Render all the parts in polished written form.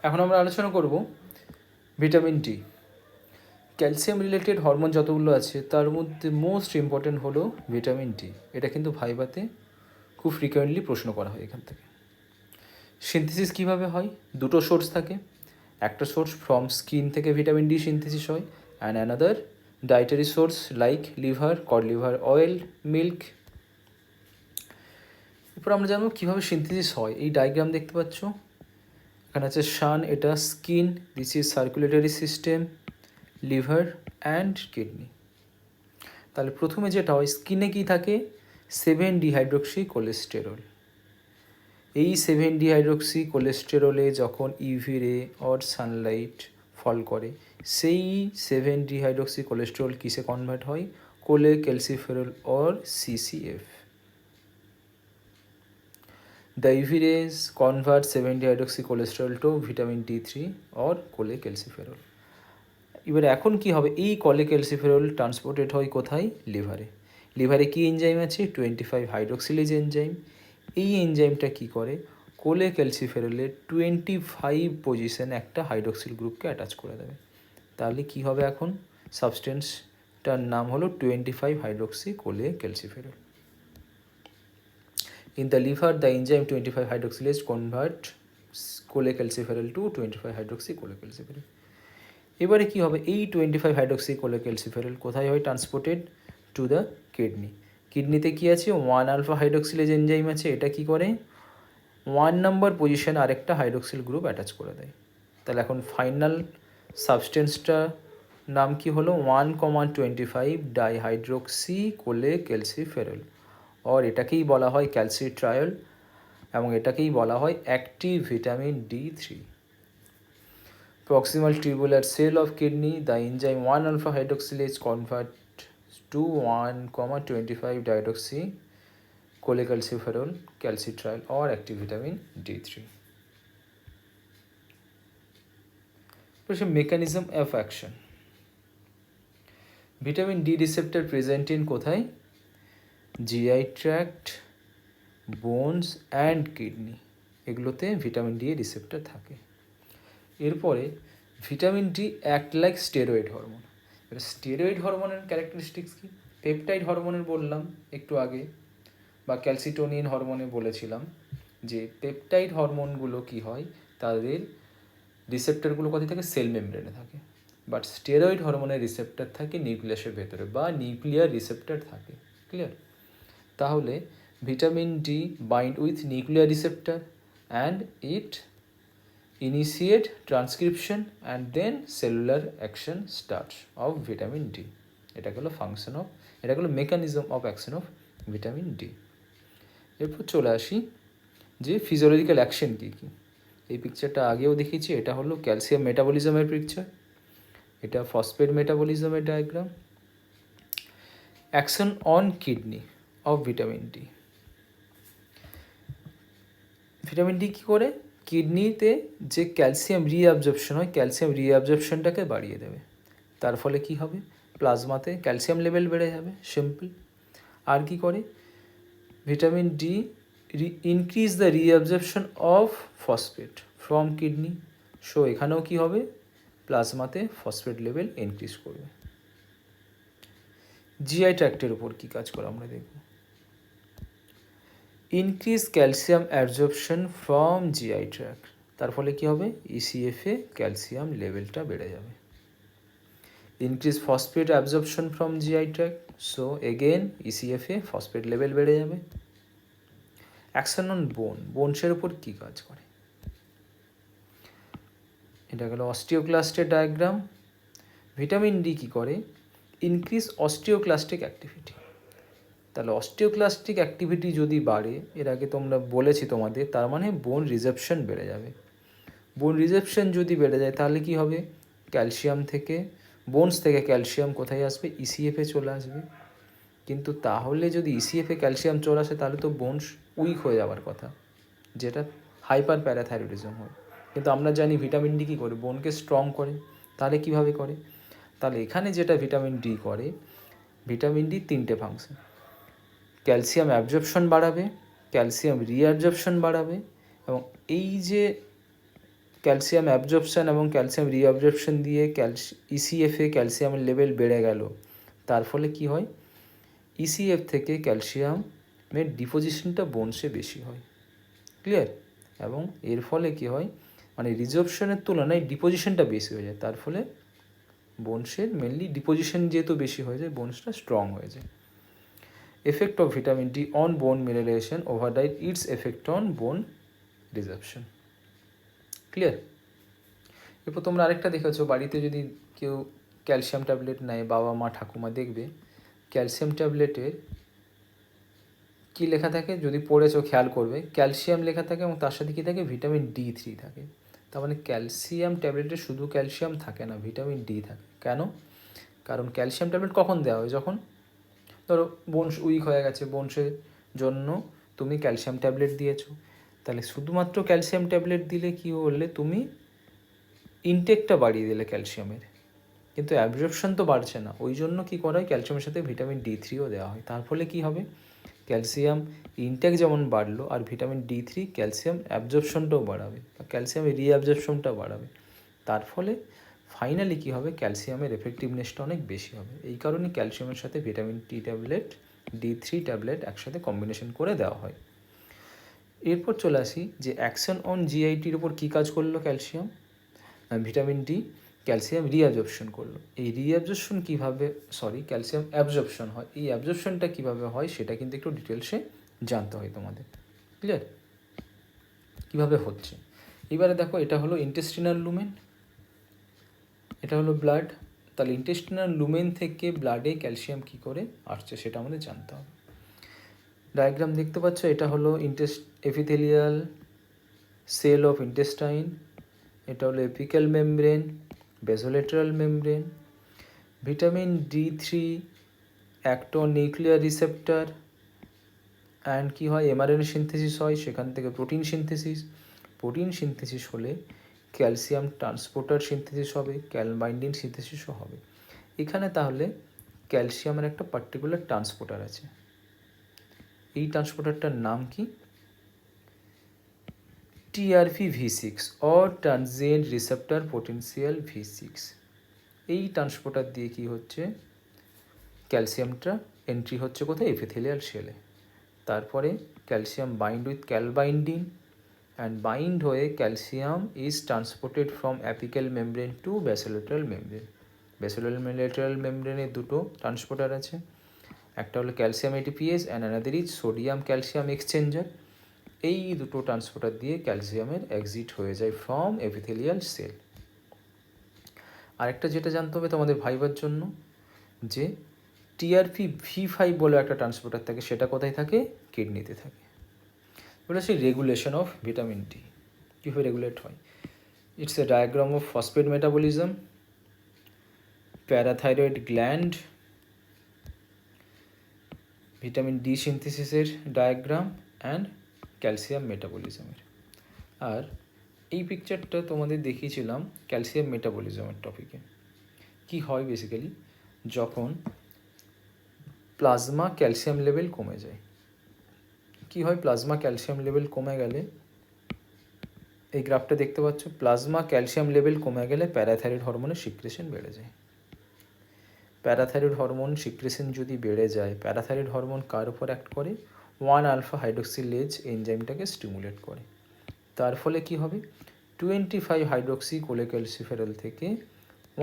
এখন আমরা আলোচনা করব vitamin D. Calcium related hormone যতগুলো আছে তার মধ্যে মোস্ট ইম্পর্ট্যান্ট হলো ভিটামিন ডি। এটা কিন্তু ভাইভাতে খুব ফ্রিকোয়েন্টলি প্রশ্ন করা হয় এখান থেকে। সিনথেসিস কীভাবে হয়? দুটো সোর্স থাকে। একটা সোর্স ফ্রম স্কিন থেকে ভিটামিন ডি সিনথেসিস হয়, and another dietary source like liver, cod liver oil, milk. এরপর আমরা জানবো কীভাবে সিনথেসিস হয়। এই ডায়াগ্রাম দেখতে পাচ্ছ, এখানে আছে সান, এটা skin, this is circulatory system, liver and kidney. তাহলে প্রথমে যেটা হয়, স্কিনে কী থাকে? 7-ডিহাইড্রক্সি কোলেস্টেরল। এই 7-ডিহাইড্রক্সি কোলেস্টেরলে যখন ইউভি রে অর সানলাইট ফল করে, সেই 7-ডিহাইড্রক্সি কোলেস্টেরল কিসে কনভার্ট হয়? কোলে calciferol or CCF. The UV rays convert 7-deoxy cholesterol to vitamin D3 or cholecalciferol. এবার এখন কি হবে? এই কোলেক্যালসিফেরল ট্রান্সপোর্টেড হয় কোথায়? লিভারে। লিভারে কি এনজাইম আছে? 25 হাইড্রোক্সিলেজ এনজাইম। এই এনজাইমটা কি করে? কোলেক্যালসিফেরলের 25 পজিশনে একটা হাইড্রোক্সিল গ্রুপকে অ্যাটাচ করে দেবে। তাহলে কি হবে? এখন সাবস্টেন্সটার নাম হলো 25 hydroxy cholecalciferol. In the liver, the enzyme 25 hydroxylase convert cholecalciferol to 25 hydroxy cholecalciferol. এবারে কী হবে? এই 25 হাইড্রোক্সি কোলেক্যালসিফেরল কোথায় হয় ট্রান্সপোর্টেড? To the kidney. কিডনিতে কী আছে? 1 আলফা হাইড্রোক্সিলেজ এনজাইম আছে। এটা কি করে? 1 নম্বর পজিশনে আরেকটা হাইড্রোক্সিল গ্রুপ অ্যাটাচ করে দেয়। তাহলে এখন ফাইনাল সাবস্টেন্সটা নাম কি হলো? 1,25 ডাইহাইড্রোক্সি কোলেক্যালসিফেরল, অর এটাকেই বলা হয় ক্যালসিট্রায়ল, এবং এটাকেই বলা হয় active vitamin D3. Proximal tubular cell of kidney, the enzyme 1 alpha hydroxylase convert to 1,25 dihydroxy cholecalciferol, calcitriol or active vitamin D3. Mechanism of action. Vitamin D receptor present in কোথায়? GI tract, bones and kidney, এগুলোতে vitamin D receptor থাকে। এরপরে vitamin D act like steroid hormone. এবার steroid হরমোনের characteristics কী? Peptide হরমোনের বললাম একটু আগে, বা ক্যালসিটোনিন হরমোনে বলেছিলাম যে পেপটাইড হরমোনগুলো কি হয়, তাদের রিসেপ্টরগুলো কোথায় থাকে? সেল মেমব্রেনে থাকে। বাট স্টেরয়েড হরমোনের রিসেপ্টর থাকে নিউক্লিয়াসের ভেতরে, বা নিউক্লিয়ার রিসেপ্টর থাকে। ক্লিয়ার? তাহলে vitamin D bind with nuclear receptor and it initiate transcription and then cellular action starts of vitamin D. এটা হলো ফাংশন অফ, এটা হলো mechanism of action of vitamin D. এরপর চলে আসি যে ফিজিওলজিক্যাল অ্যাকশন কী কী। এই পিকচারটা আগেও দেখিয়েছি, এটা হলো ক্যালসিয়াম মেটাবলিজমের পিকচার, এটা ফসফেট মেটাবলিজমের diagram. Action on kidney of vitamin D. Vitamin D কী করে? কিডনিতে যে ক্যালসিয়াম রিঅ্যাবজর্পশন হয়, ক্যালসিয়াম রিঅ্যাবজর্পশনটাকে বাড়িয়ে দেবে। তার ফলে কি হবে? প্লাজমাতে ক্যালসিয়াম লেভেল বেড়ে যাবে, সিম্পল। আর কি করে? Vitamin D increase the reabsorption of phosphate from kidney. So এখানেও কি হবে? প্লাজমাতে ফসফেট লেভেল ইনক্রিজ করবে। জিআই ট্র্যাক্টের উপর কী কাজ করে আমরা দেখব। Increase calcium absorption from GI tract, তার ফলে কী হবে? ইসিএফে ক্যালসিয়াম লেভেলটা বেড়ে যাবে। Increase phosphate absorption from GI tract, so again ইসিএফে ফসফেট লেভেল বেড়ে যাবে। অ্যাকশন অন বোন, বোনসের উপর কী কাজ করে? এটা গেল অস্টিওক্লাস্টের ডায়াগ্রাম। ভিটামিন ডি কী করে? Increase osteoclastic activity. তাহলে অস্টিওক্লাস্টিক অ্যাক্টিভিটি যদি বাড়ে, এর আগে তোমরা বলেছি তোমাদের, তার মানে বোন রিজেপশন বেড়ে যাবে। বোন রিজেপশন যদি বেড়ে যায় তাহলে কি হবে? ক্যালসিয়াম থেকে, বোনস থেকে ক্যালসিয়াম কোথায় আসবে? ইসিএফে চলে আসবে। কিন্তু তাহলে যদি ইসিএফে ক্যালসিয়াম চলে আসে তাহলে তো বোনস উইক হয়ে যাওয়ার কথা, যেটা হাইপার প্যারাথাইরয়েডিজম হয়। কিন্তু আমরা জানি ভিটামিন ডি কী করে? বোনকে স্ট্রং করে। তাহলে কিভাবে করে? তাহলে এখানে যেটা ভিটামিন ডি করে, ভিটামিন ডি 3টে ফাংশন। ক্যালসিয়াম অ্যাবজর্পশন বাড়াবে, ক্যালসিয়াম রিঅ্যাবজর্পশন বাড়াবে, এবং এই যে ক্যালসিয়াম অ্যাবজর্পশন এবং ক্যালসিয়াম রিঅ্যাবজর্পশন দিয়ে ইসিএফে ক্যালসিয়ামের লেভেল বেড়ে গেল, তার ফলে কি হয়, ইসিএফ থেকে ক্যালসিয়ামের ডিপোজিশনটা বোনসে বেশি হয়। ক্লিয়ার? এবং এর ফলে কি হয়, মানে রিজর্পশনের তুলনায় ডিপোজিশনটা বেশি হয়ে যায়, তার ফলে বোনসের মেনলি ডিপোজিশন যেহেতু বেশি হয়ে যায়, বোনসটা স্ট্রং হয়ে যায়। Effect of vitamin D on বোন মিনারেশন ওভার ডাইট, ইটস এফেক্ট অন বোন রিজর্পশন। ক্লিয়ার? এরপর তোমরা আরেকটা দেখেছো, বাড়িতে যদি কেউ ক্যালসিয়াম ট্যাবলেট নেয়, বাবা মা ঠাকুমা, দেখবে ক্যালসিয়াম ট্যাবলেটের কী লেখা থাকে, যদি পড়েছো খেয়াল করবে, ক্যালসিয়াম লেখা থাকে এবং তার সাথে কী থাকে, ভিটামিন D3 থাকে। তার মানে ক্যালসিয়াম ট্যাবলেটে শুধু ক্যালসিয়াম থাকে না, ভিটামিন ডি থাকে। কেন? কারণ ক্যালসিয়াম ট্যাবলেট কখন দেওয়া হয়, যখন ধরো বোনস উইক হয়ে গেছে, বোনসের জন্য তুমি ক্যালসিয়াম ট্যাবলেট দিয়েছো। তাহলে শুধুমাত্র ক্যালসিয়াম ট্যাবলেট দিলে কী বললে, তুমি ইনটেকটা বাড়িয়ে দিলে ক্যালসিয়ামের, কিন্তু অ্যাবজর্পশন তো বাড়ছে না। ওই জন্য কী করা হয়, ক্যালসিয়ামের সাথে ভিটামিন D3ও দেওয়া হয়। তার ফলে কী হবে, ক্যালসিয়াম ইনটেক যেমন বাড়লো, আর ভিটামিন D3 ক্যালসিয়াম অ্যাবজর্পশনটাও বাড়াবে, ক্যালসিয়ামের রিঅ্যাবজর্পশনটাও বাড়াবে। তার ফলে ফাইনালি কী হবে, ক্যালসিয়ামের এফেক্টিভনেসটা অনেক বেশি হবে। এই কারণে ক্যালসিয়ামের সাথে vitamin D tablet, D3 tablet একসাথে কম্বিনেশন করে দেওয়া হয়। এরপর চলে আসি যে অ্যাকশন অন জিআইটির উপর কী কাজ করলো calcium, vitamin D calcium reabsorption করলো। এই রিঅ্যাবজর্পশন কীভাবে, ক্যালসিয়াম অ্যাবজর্পশন হয়, এই অ্যাবজর্পশনটা কীভাবে হয় সেটা কিন্তু একটু ডিটেলসে জানতে হয় তোমাদের। ক্লিয়ার? কীভাবে হচ্ছে, এবারে দেখো, এটা হলো ইন্টেস্টিনাল লুমেন, এটা হলো ব্লাড। তাহলে ইন্টেস্টিনাল লুমেন থেকে ব্লাডে ক্যালসিয়াম কী করে আসছে সেটা আমাদের জানতে হবে। ডায়াগ্রাম দেখতে পাচ্ছ, এটা হলো এপিথেলিয়াল সেল অফ ইন্টেস্টাইন, এটা হলো apical membrane, basolateral membrane. Vitamin D3 act on nuclear receptor and কী হয়, mRNA সিনথেসিস হয়, সেখান থেকে প্রোটিন সিনথেসিস। প্রোটিন সিনথেসিস হলে ক্যালসিয়াম ট্রান্সপোর্টার সিনথেসিস হবে, ক্যালবাইন্ডিন সিনথেসিসও হবে। এখানে তাহলে ক্যালসিয়ামের একটা পার্টিকুলার ট্রান্সপোর্টার আছে, এই ট্রান্সপোর্টারটার নাম কি, TRPV6 or transient receptor potential V6। এই ট্রান্সপোর্টার দিয়ে কী হচ্ছে, ক্যালসিয়ামটা এন্ট্রি হচ্ছে কোথায়, এপিথেলিয়াল সেলে। তারপরে calcium bind with calbindin and bind হয়ে calcium is transported from apical membrane to basolateral membrane. Basolateral মেমব্রেনে দুটো ট্রান্সপোর্টার আছে, একটা হলো calcium ATPase and another is sodium calcium exchanger. এই দুটো ট্রান্সপোর্টার দিয়ে ক্যালসিয়ামের এক্সিট হয়ে যায় ফ্রম এপিথেলিয়াল সেল। আরেকটা যেটা জানতে হবে তোমাদের ভাইবার জন্য, যে TRPV5 বলে একটা ট্রান্সপোর্টার থাকে, সেটা কোথায় থাকে, কিডনিতে থাকে। ওটা সেই রেগুলেশন অফ ভিটামিন ডি, কীভাবে রেগুলেট হয়। It's a diagram of phosphate metabolism, parathyroid gland, vitamin D সিনথেসিসের ডায়াগ্রাম অ্যান্ড ক্যালসিয়াম মেটাবলিজমের। আর এই পিকচারটা তোমাদের দেখিয়েছিলাম ক্যালসিয়াম মেটাবলিজমের টপিকে। কি হয় বেসিক্যালি, যখন প্লাজমা ক্যালসিয়াম লেভেল কমে যায়, কি হয়, প্লাজমা ক্যালসিয়াম লেভেল কমে গেলে, এই গ্রাফটা দেখতে পাচ্ছ, প্লাজমা ক্যালসিয়াম লেভেল কমে গেলে প্যারাথাইরয়েড হরমোনের সিক্রেশন বেড়ে যায়। প্যারাথাইরয়েড হরমোন সিক্রেশন যদি বেড়ে যায়, প্যারাথাইরয়েড হরমোন কার উপর অ্যাক্ট করে, 1 alpha হাইড্রোক্সিলেজ এনজাইমটাকে স্টিমুলেট করে। তার ফলে কি হবে, 25 হাইড্রোক্সি কোলেক্যালসিফেরল থেকে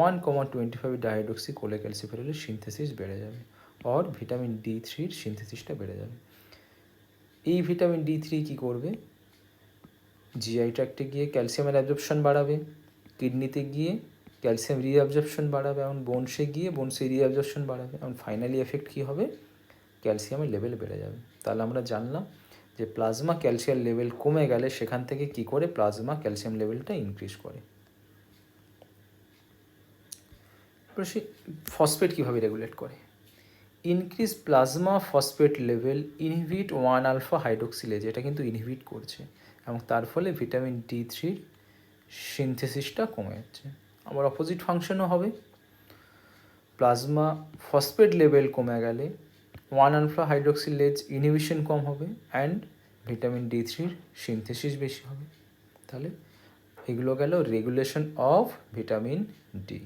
1,25 ডাইহাইড্রোক্সি কোলেক্যালসিফেরলের সিনথেসিস বেড়ে যাবে, আর ভিটামিন D3 সিনথেসিসটা বেড়ে যাবে। এই ভিটামিন D3 কী করবে, জিআই ট্র্যাক্টে গিয়ে ক্যালসিয়ামের অ্যাবজর্পশন বাড়াবে, কিডনিতে গিয়ে ক্যালসিয়াম রিঅ্যাবজর্পশন বাড়াবে, এবং বোনসে গিয়ে বোনসে রিঅ্যাবজর্পশন বাড়াবে, এবং ফাইনালি এফেক্ট কী হবে, ক্যালসিয়ামের লেভেল বেড়ে যাবে। তাহলে আমরা জানলাম যে প্লাজমা ক্যালসিয়াম লেভেল কমে গেলে সেখান থেকে কী করে প্লাজমা ক্যালসিয়াম লেভেলটা ইনক্রিজ করে। ফসফেট কীভাবে রেগুলেট করে, increase plasma phosphate level inhibit 1 alpha হাইড্রোক্সিলেজ, এটা কিন্তু ইনহিবিট করছে, এবং তার ফলে ভিটামিন D3 সিনথেসিসটা কমে যাচ্ছে। আবার অপোজিট ফাংশনও হবে, প্লাজমা ফসফেট লেভেল কমে গেলে 1 alpha হাইড্রোক্সিলেজ ইনহিবিশন কম হবে অ্যান্ড ভিটামিন D3 সিনথেসিস বেশি হবে। তাহলে এগুলো গেল রেগুলেশন অফ ভিটামিন ডি।